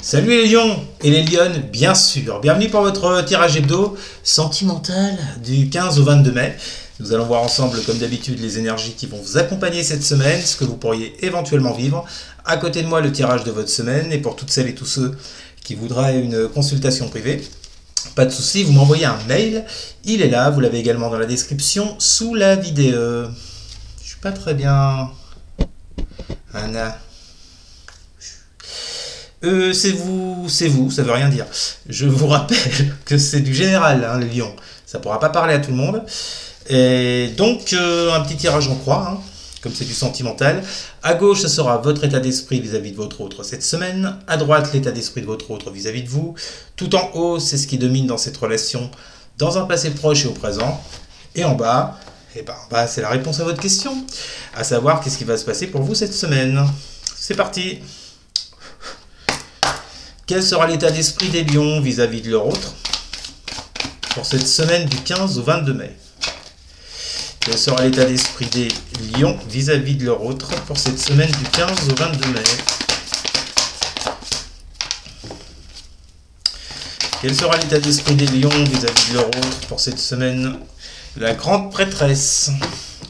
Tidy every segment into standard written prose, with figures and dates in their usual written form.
Salut les lions et les lionnes, bien sûr. Bienvenue pour votre tirage hebdo sentimental du 15 au 22 mai. Nous allons voir ensemble, comme d'habitude, les énergies qui vont vous accompagner cette semaine, ce que vous pourriez éventuellement vivre. À côté de moi, le tirage de votre semaine. Et pour toutes celles et tous ceux qui voudraient une consultation privée, pas de souci, vous m'envoyez un mail. Il est là, vous l'avez également dans la description, sous la vidéo. Je suis pas très bien... Anna... c'est vous, ça veut rien dire. Je vous rappelle que c'est du général, hein, les lions. Ça pourra pas parler à tout le monde. Et donc, un petit tirage en croix, hein, comme c'est du sentimental. À gauche, ce sera votre état d'esprit vis-à-vis de votre autre cette semaine. À droite, l'état d'esprit de votre autre vis-à-vis de vous. Tout en haut, c'est ce qui domine dans cette relation, dans un passé proche et au présent. Et en bas, c'est la réponse à votre question. À savoir, qu'est-ce qui va se passer pour vous cette semaine. C'est parti. Quel sera l'état d'esprit des lions vis-à-vis de leur autre pour cette semaine du 15 au 22 mai? Quel sera l'état d'esprit des lions vis-à-vis de leur autre pour cette semaine du 15 au 22 mai? Quel sera l'état d'esprit des lions vis-à-vis de leur autre pour cette semaine? La grande prêtresse.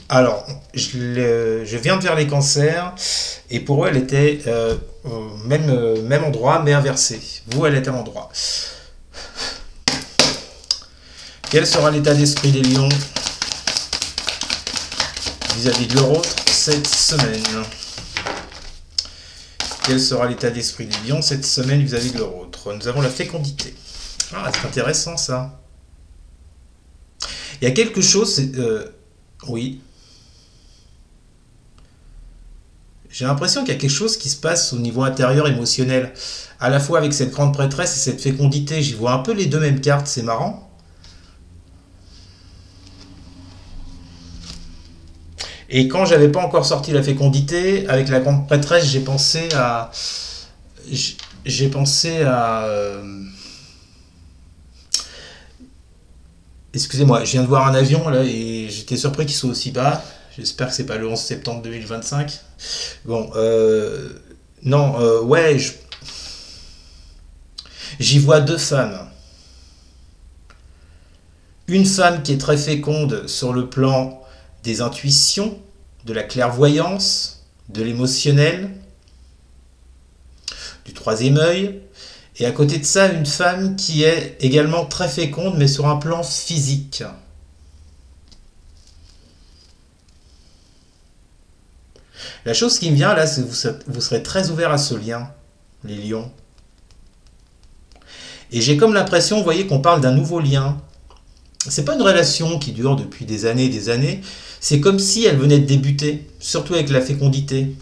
Alors, je viens de faire les cancers, et pour eux, elle était même endroit, mais inversée. Vous, elle était à l'endroit. Quel sera l'état d'esprit des lions vis-à-vis de leur autre cette semaine? Quel sera l'état d'esprit des lions cette semaine vis-à-vis de leur autre? Nous avons la fécondité. Ah, c'est intéressant, ça. Il y a quelque chose... oui. J'ai l'impression qu'il y a quelque chose qui se passe au niveau intérieur émotionnel. À la fois avec cette grande prêtresse et cette fécondité. J'y vois un peu les deux mêmes cartes, c'est marrant. Et quand j'avais pas encore sorti la fécondité, avec la grande prêtresse, j'ai pensé à... Excusez-moi, je viens de voir un avion là et j'étais surpris qu'il soit aussi bas. J'espère que c'est pas le 11 septembre 2025. Bon, non, ouais, j'y vois deux femmes. Une femme qui est très féconde sur le plan des intuitions, de la clairvoyance, de l'émotionnel, du troisième œil. Et à côté de ça, une femme qui est également très féconde, mais sur un plan physique. La chose qui me vient là, c'est que vous serez très ouvert à ce lien, les lions. Et j'ai comme l'impression, vous voyez, qu'on parle d'un nouveau lien. C'est pas une relation qui dure depuis des années et des années. C'est comme si elle venait de débuter, surtout avec la fécondité.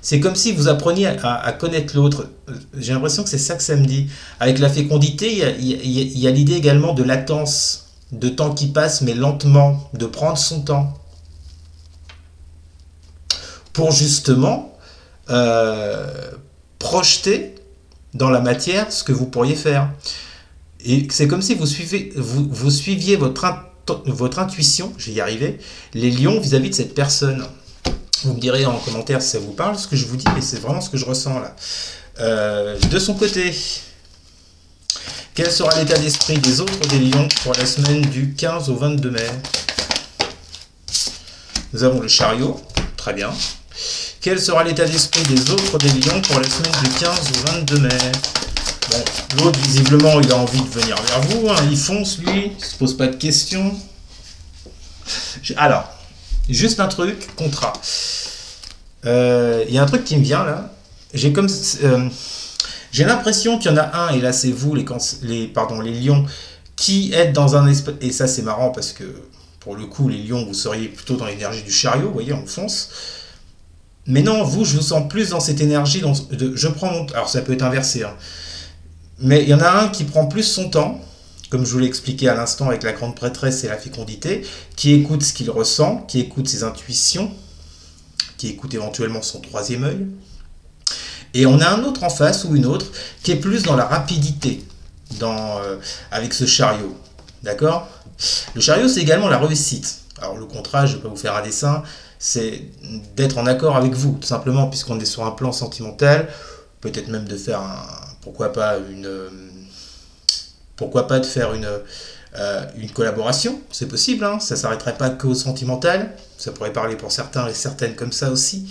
C'est comme si vous appreniez à connaître l'autre. J'ai l'impression que c'est ça que ça me dit. Avec la fécondité, il y a l'idée également de latence, de temps qui passe, mais lentement, de prendre son temps. Pour justement projeter dans la matière ce que vous pourriez faire. Et c'est comme si vous suiviez votre intuition, j'y arrivais, les lions vis-à-vis de cette personne. Vous me direz en commentaire si ça vous parle, ce que je vous dis, mais c'est vraiment ce que je ressens là. De son côté, quel sera l'état d'esprit des autres des lions pour la semaine du 15 au 22 mai? Nous avons le chariot, très bien. Quel sera l'état d'esprit des autres des lions pour la semaine du 15 au 22 mai? Bon, l'autre, visiblement, il a envie de venir vers vous, hein, il fonce, lui, il se pose pas de questions. Alors, juste un truc, contrat. Il y a un truc qui me vient, là. J'ai l'impression qu'il y en a un, et là, c'est vous, les lions, qui êtes dans un espace... Et ça, c'est marrant, parce que, pour le coup, les lions, vous seriez plutôt dans l'énergie du chariot, vous voyez, on fonce. Mais non, vous, je vous sens plus dans cette énergie, alors ça peut être inversé, hein. Mais il y en a un qui prend plus son temps, comme je vous l'ai expliqué à l'instant avec la grande prêtresse et la fécondité, qui écoute ce qu'il ressent, qui écoute ses intuitions, qui écoute éventuellement son troisième œil. Et on a un autre en face, ou une autre, qui est plus dans la rapidité, avec ce chariot. D'accord? Le chariot, c'est également la réussite. Alors le contrat, je ne vais pas vous faire un dessin, c'est d'être en accord avec vous, tout simplement, puisqu'on est sur un plan sentimental. peut-être même de faire pourquoi pas de faire une collaboration, c'est possible, hein, ça ne s'arrêterait pas qu'au sentimental, ça pourrait parler pour certains et certaines comme ça aussi,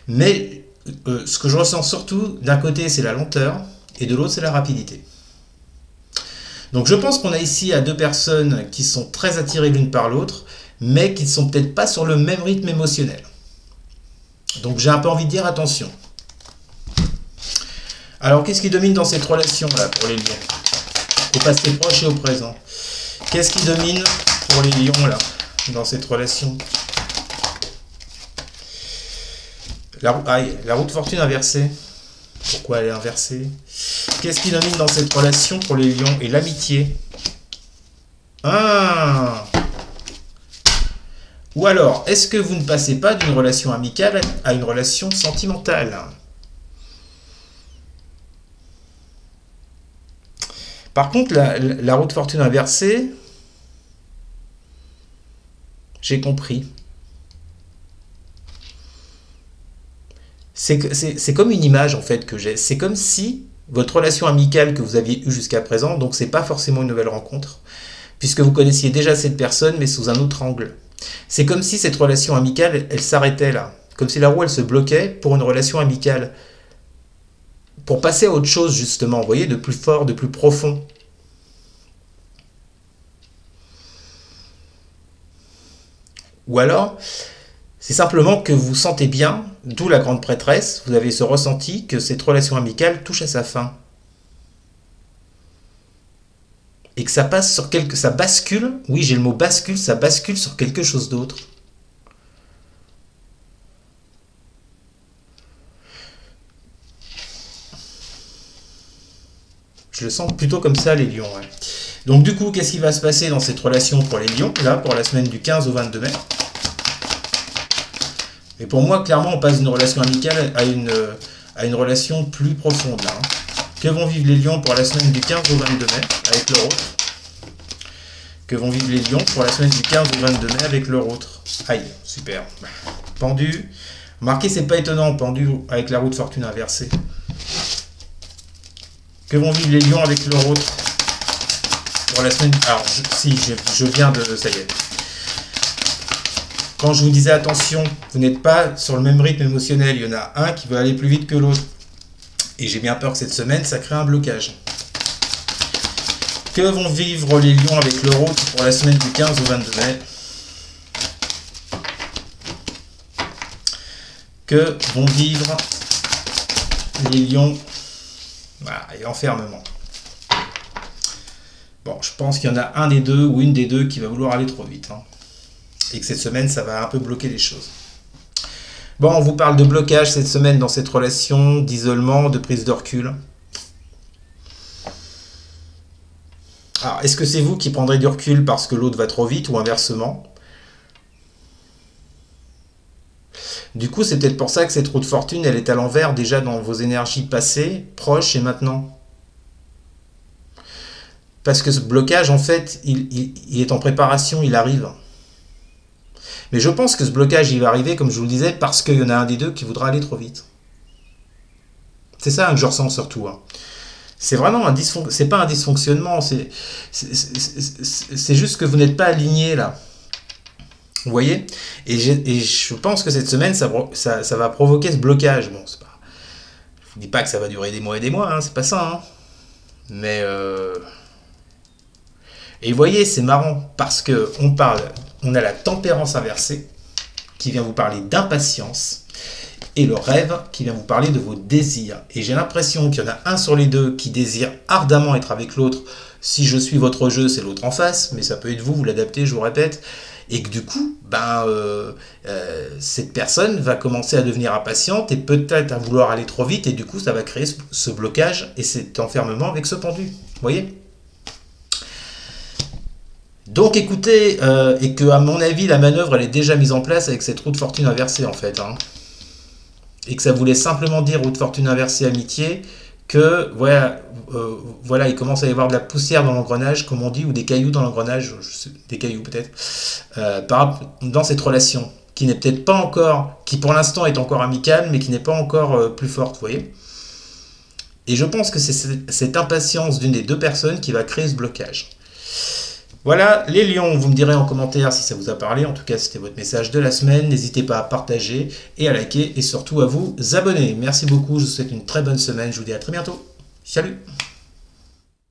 mais ce que je ressens surtout, d'un côté c'est la lenteur, et de l'autre c'est la rapidité. Donc je pense qu'on a ici à deux personnes qui sont très attirées l'une par l'autre, mais qui ne sont peut-être pas sur le même rythme émotionnel. Donc j'ai un peu envie de dire attention. Alors qu'est-ce qui domine dans cette relation-là pour les lions? Au passé proche et au présent. Qu'est-ce qui domine pour les lions là, dans cette relation? La roue de fortune inversée. Pourquoi elle est inversée? Qu'est-ce qui domine dans cette relation pour les lions? Et l'amitié. Ah! Ou alors, est-ce que vous ne passez pas d'une relation amicale à une relation sentimentale? Par contre, la roue de fortune inversée, j'ai compris. C'est comme une image en fait que j'ai. C'est comme si votre relation amicale que vous aviez eue jusqu'à présent, donc c'est pas forcément une nouvelle rencontre, puisque vous connaissiez déjà cette personne, mais sous un autre angle. C'est comme si cette relation amicale, elle s'arrêtait là. Comme si la roue, elle se bloquait pour une relation amicale. Pour passer à autre chose, justement, vous voyez, de plus fort, de plus profond. Ou alors, c'est simplement que vous sentez bien, d'où la grande prêtresse, vous avez ce ressenti que cette relation amicale touche à sa fin. Et que ça passe sur ça bascule, oui j'ai le mot bascule, ça bascule sur quelque chose d'autre. Je le sens plutôt comme ça les lions. Ouais. Donc du coup, qu'est-ce qui va se passer dans cette relation pour les lions, là, pour la semaine du 15 au 22 mai? Et pour moi, clairement, on passe d'une relation amicale à une relation plus profonde, là. Hein. Que vont vivre les lions pour la semaine du 15 au 22 mai avec leur autre? Que vont vivre les lions pour la semaine du 15 au 22 mai avec leur autre? Aïe, super. Pendu. Remarquez, c'est pas étonnant, pendu avec la roue de fortune inversée. Que vont vivre les lions avec leur autre pour la semaine... Alors, je viens de... Ça y est. Quand je vous disais attention, vous n'êtes pas sur le même rythme émotionnel. Il y en a un qui veut aller plus vite que l'autre. Et j'ai bien peur que cette semaine, ça crée un blocage. Que vont vivre les lions avec leur autre pour la semaine du 15 au 22 mai? Que vont vivre les lions? Voilà, et enfermement. Bon, je pense qu'il y en a un des deux ou une des deux qui va vouloir aller trop vite. Hein. Et que cette semaine, ça va un peu bloquer les choses. Bon, on vous parle de blocage cette semaine dans cette relation, d'isolement, de prise de recul. Alors, est-ce que c'est vous qui prendrez du recul parce que l'autre va trop vite ou inversement? Du coup, c'est peut-être pour ça que cette roue de fortune, elle est à l'envers déjà dans vos énergies passées, proches et maintenant. Parce que ce blocage, en fait, il est en préparation, il arrive. Mais je pense que ce blocage, il va arriver, comme je vous le disais, parce qu'il y en a un des deux qui voudra aller trop vite. C'est ça que je ressens surtout. Hein. C'est vraiment c'est pas un dysfonctionnement, c'est juste que vous n'êtes pas aligné là. Vous voyez? Et je pense que cette semaine, ça va provoquer ce blocage. Bon, c'est pas... Je vous dis pas que ça va durer des mois et des mois, hein, c'est pas ça. Hein. Mais... Et vous voyez, c'est marrant, parce que on a la tempérance inversée, qui vient vous parler d'impatience, et le rêve qui vient vous parler de vos désirs. Et j'ai l'impression qu'il y en a un sur les deux qui désire ardemment être avec l'autre. Si je suis votre jeu, c'est l'autre en face, mais ça peut être vous l'adaptez, je vous répète. Et que du coup, cette personne va commencer à devenir impatiente et peut-être à vouloir aller trop vite. Et du coup, ça va créer ce blocage et cet enfermement avec ce pendu. Vous voyez ? Donc écoutez, et que à mon avis, la manœuvre, elle est déjà mise en place avec cette roue de fortune inversée en fait. Hein. Et que ça voulait simplement dire roue de fortune inversée amitié, que voilà, il commence à y avoir de la poussière dans l'engrenage, comme on dit, ou des cailloux dans l'engrenage, des cailloux peut-être, dans cette relation, qui n'est peut-être pas encore, qui pour l'instant est encore amicale, mais qui n'est pas encore plus forte, vous voyez. Et je pense que c'est cette impatience d'une des deux personnes qui va créer ce blocage. Voilà, les lions, vous me direz en commentaire si ça vous a parlé. En tout cas, c'était votre message de la semaine. N'hésitez pas à partager et à liker et surtout à vous abonner. Merci beaucoup, je vous souhaite une très bonne semaine. Je vous dis à très bientôt. Salut!